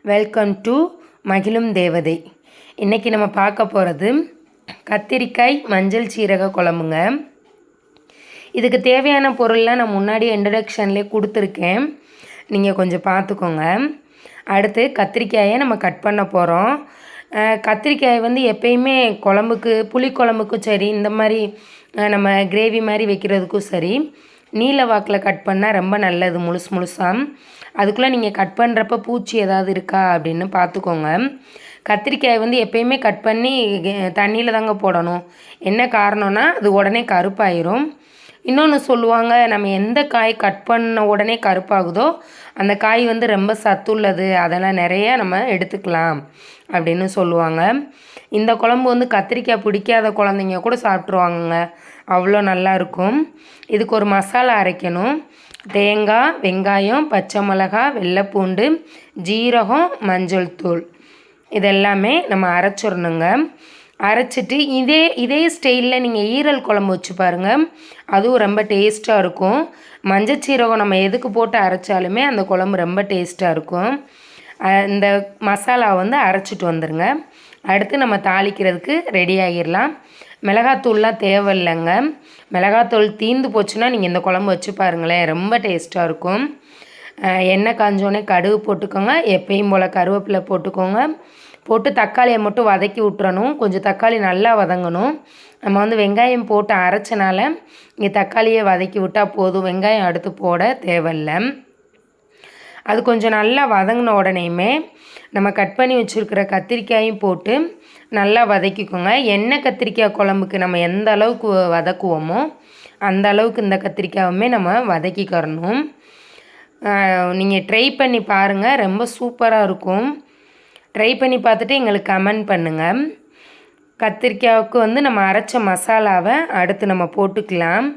Welcome to மகிழும் தேவதை. இன்றைக்கி நம்ம பார்க்க போகிறது கத்திரிக்காய் மஞ்சள் சீரக குழம்புங்க. இதுக்கு தேவையான பொருள்லாம் நான் முன்னாடி இன்ட்ரடக்ஷன்லேயே கொடுத்துருக்கேன், நீங்கள் கொஞ்சம் பார்த்துக்கோங்க. அடுத்து கத்திரிக்காயை நம்ம கட் பண்ண போகிறோம். கத்திரிக்காய் எப்பயுமே குழம்புக்கு, புளி குழம்புக்கும் சரி, இந்த மாதிரி நம்ம கிரேவி மாதிரி வைக்கிறதுக்கும் சரி, நீல வாக்கில் கட் பண்ணால் ரொம்ப நல்லது. முழுசாக அதுக்குள்ளே நீங்கள் கட் பண்ணுறப்ப பூச்சி ஏதாவது இருக்கா அப்படின்னு பார்த்துக்கோங்க. கத்திரிக்காய் எப்பயுமே கட் பண்ணி தண்ணியில் தாங்க போடணும். என்ன காரணம்னா அது உடனே கருப்பாயிரும். இன்னொன்று சொல்லுவாங்க, நம்ம எந்த காய் கட் பண்ண உடனே கருப்பாகுதோ அந்த காய் ரொம்ப சத்துள்ளது, அதெல்லாம் நிறைய நம்ம எடுத்துக்கலாம் அப்படின்னு சொல்லுவாங்க. இந்த குழம்பு கத்திரிக்காய் பிடிக்காத குழந்தைங்க கூட சாப்பிட்ருவாங்கங்க, அவ்வளோ நல்லாயிருக்கும். இதுக்கு ஒரு மசாலா அரைக்கணும். தேங்காய், வெங்காயம், பச்சை மிளகாய், வெள்ளைப்பூண்டு, ஜீரகம், மஞ்சள் தூள் இதெல்லாமே நம்ம அரைச்சிடணுங்க. அரைச்சிட்டு இதே ஸ்டைலில் நீங்கள் ஈரல் குழம்பு வச்சு பாருங்கள், அதுவும் ரொம்ப டேஸ்ட்டாக இருக்கும். மஞ்சள் சீரகம் நம்ம எதுக்கு போட்டு அரைச்சாலுமே அந்த குழம்பு ரொம்ப டேஸ்ட்டாக இருக்கும். இந்த மசாலா அரைச்சிட்டு வந்துடுங்க. அடுத்து நம்ம தாளிக்கிறதுக்கு ரெடி ஆகிடலாம். மிளகாத்தூள்லாம் தேவையில்லைங்க. மிளகாத்தூள் தீர்ந்து போச்சுன்னா நீங்கள் இந்த குழம்பு வச்சு பாருங்களேன், ரொம்ப டேஸ்ட்டாக இருக்கும். எண்ணெய் காஞ்சோடனே கடுகு போட்டுக்கோங்க, எப்பயும் போல் கருவேப்பிலை போட்டுக்கோங்க. போட்டு தக்காளியை மட்டும் வதக்கி விட்டுறணும். கொஞ்சம் தக்காளி நல்லா வதங்கணும். நம்ம வெங்காயம் போட்டு அரைச்சனால இங்கே தக்காளியை வதக்கி விட்டால் போதும், வெங்காயம் அடுத்து போட தேவையில்லை. அது கொஞ்சம் நல்லா வதங்கின உடனேயுமே நம்ம கட் பண்ணி வச்சுருக்கிற கத்திரிக்காயும் போட்டு நல்லா வதக்கிக்கோங்க. எண்ணெய் கத்திரிக்காய் குழம்புக்கு நம்ம எந்த அளவுக்கு வதக்குவோமோ அந்த அளவுக்கு இந்த கத்திரிக்காயுமே நம்ம வதக்கிக்கிறணும். நீங்கள் ட்ரை பண்ணி பாருங்கள், ரொம்ப சூப்பராக இருக்கும். ட்ரை பண்ணி பார்த்துட்டு எங்களுக்கு கமெண்ட் பண்ணுங்கள். கத்திரிக்காய்க்கு நம்ம அரைச்ச மசாலாவை அடுத்து நம்ம போட்டுக்கலாம்.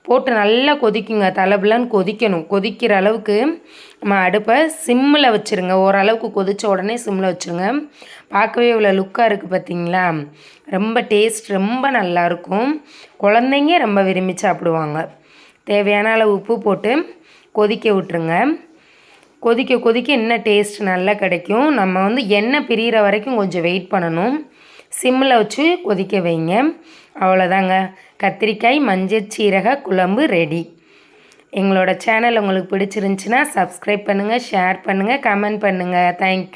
போட்டு நல்லா கொதிக்குங்க, தலபுலன்னு கொதிக்கணும். கொதிக்கிற அளவுக்கு நம்ம அடுப்பை சிம்மில் வச்சுருங்க. ஓரளவுக்கு கொதித்த உடனே சிம்மில் வச்சுருங்க. பார்க்கவே இவ்வளோ லுக்காக இருக்குது பார்த்தீங்களா, ரொம்ப டேஸ்ட் ரொம்ப நல்லாயிருக்கும். குழந்தைங்க ரொம்ப விரும்பி சாப்பிடுவாங்க. தேவையான அளவு உப்பு போட்டு கொதிக்க விட்டுருங்க. கொதிக்க கொதிக்க இன்னும் டேஸ்ட் நல்லா கிடைக்கும். நம்ம எண்ணெய் பிரிகிற வரைக்கும் கொஞ்சம் வெயிட் பண்ணணும். சிம்மில் வச்சு கொதிக்க வைங்க. அவ்வளோதாங்க, கத்திரிக்காய் மஞ்சள் சீரக குழம்பு ரெடி. எங்களோட சேனல் உங்களுக்கு பிடிச்சிருந்துச்சின்னா சப்ஸ்கிரைப் பண்ணுங்கள், ஷேர் பண்ணுங்கள், கமெண்ட் பண்ணுங்கள். தேங்க்யூ.